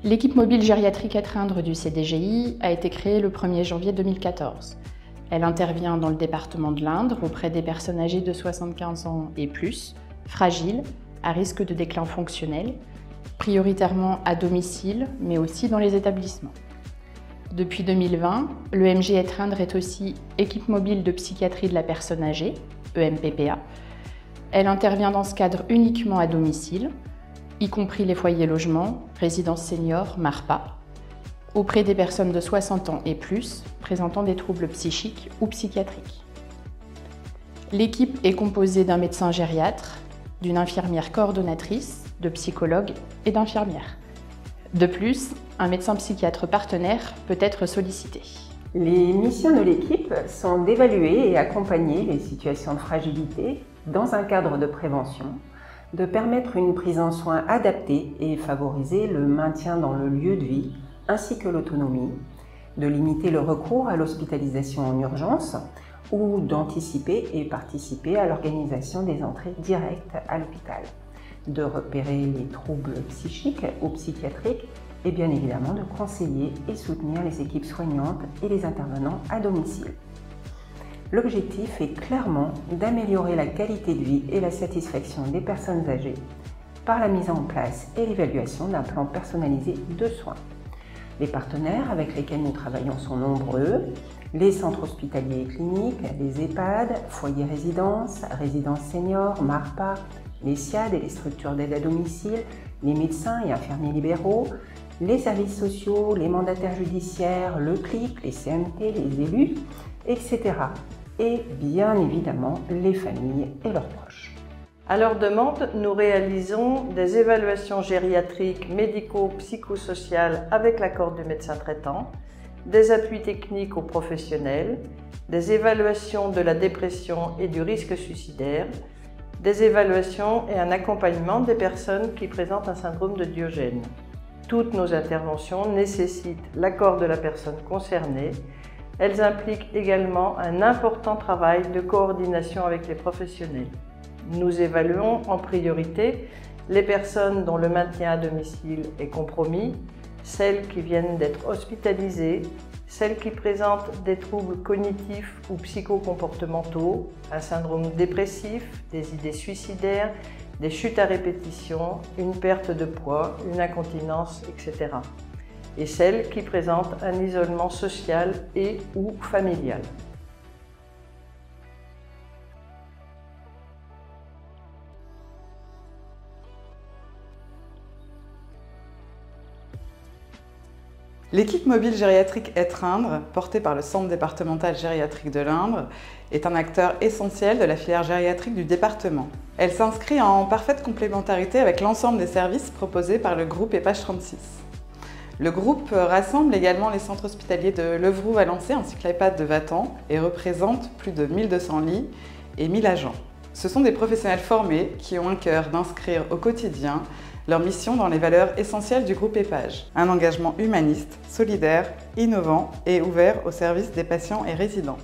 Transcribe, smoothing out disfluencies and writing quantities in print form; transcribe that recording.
L'équipe mobile gériatrique Être Indre du CDGI a été créée le 1er janvier 2014. Elle intervient dans le département de l'Indre auprès des personnes âgées de 75 ans et plus, fragiles, à risque de déclin fonctionnel, prioritairement à domicile, mais aussi dans les établissements. Depuis 2020, l'EMG Être Indre est aussi équipe mobile de psychiatrie de la personne âgée, EMPPA. Elle intervient dans ce cadre uniquement à domicile, y compris les foyers logements, résidences seniors, MARPA, auprès des personnes de 60 ans et plus présentant des troubles psychiques ou psychiatriques. L'équipe est composée d'un médecin gériatre, d'une infirmière coordonnatrice, de psychologues et d'infirmières. De plus, un médecin psychiatre partenaire peut être sollicité. Les missions de l'équipe sont d'évaluer et accompagner les situations de fragilité dans un cadre de prévention, de permettre une prise en soin adaptée et favoriser le maintien dans le lieu de vie ainsi que l'autonomie, de limiter le recours à l'hospitalisation en urgence ou d'anticiper et participer à l'organisation des entrées directes à l'hôpital, de repérer les troubles psychiques ou psychiatriques et bien évidemment de conseiller et soutenir les équipes soignantes et les intervenants à domicile. L'objectif est clairement d'améliorer la qualité de vie et la satisfaction des personnes âgées par la mise en place et l'évaluation d'un plan personnalisé de soins. Les partenaires avec lesquels nous travaillons sont nombreux, les centres hospitaliers et cliniques, les EHPAD, foyers résidences, résidences seniors, MARPA, les SIAD et les structures d'aide à domicile, les médecins et infirmiers libéraux, les services sociaux, les mandataires judiciaires, le CLIC, les CMT, les élus, etc. Et bien évidemment les familles et leurs proches. À leur demande, nous réalisons des évaluations gériatriques, médico-psychosociales avec l'accord du médecin traitant, des appuis techniques aux professionnels, des évaluations de la dépression et du risque suicidaire, des évaluations et un accompagnement des personnes qui présentent un syndrome de Diogène. Toutes nos interventions nécessitent l'accord de la personne concernée. Elles impliquent également un important travail de coordination avec les professionnels. Nous évaluons en priorité les personnes dont le maintien à domicile est compromis, celles qui viennent d'être hospitalisées, celles qui présentent des troubles cognitifs ou psychocomportementaux, un syndrome dépressif, des idées suicidaires, des chutes à répétition, une perte de poids, une incontinence, etc. Et celles qui présentent un isolement social et ou familial. L'équipe mobile gériatrique Être Indre, portée par le Centre départemental gériatrique de l'Indre, est un acteur essentiel de la filière gériatrique du département. Elle s'inscrit en parfaite complémentarité avec l'ensemble des services proposés par le groupe EHPAGE 36. Le groupe rassemble également les centres hospitaliers de Levroux-Valençay ainsi que l'EHPAD de Vatan et représente plus de 1200 lits et 1000 agents. Ce sont des professionnels formés qui ont un cœur d'inscrire au quotidien leur mission dans les valeurs essentielles du groupe EHPAGE. Un engagement humaniste, solidaire, innovant et ouvert au service des patients et résidents.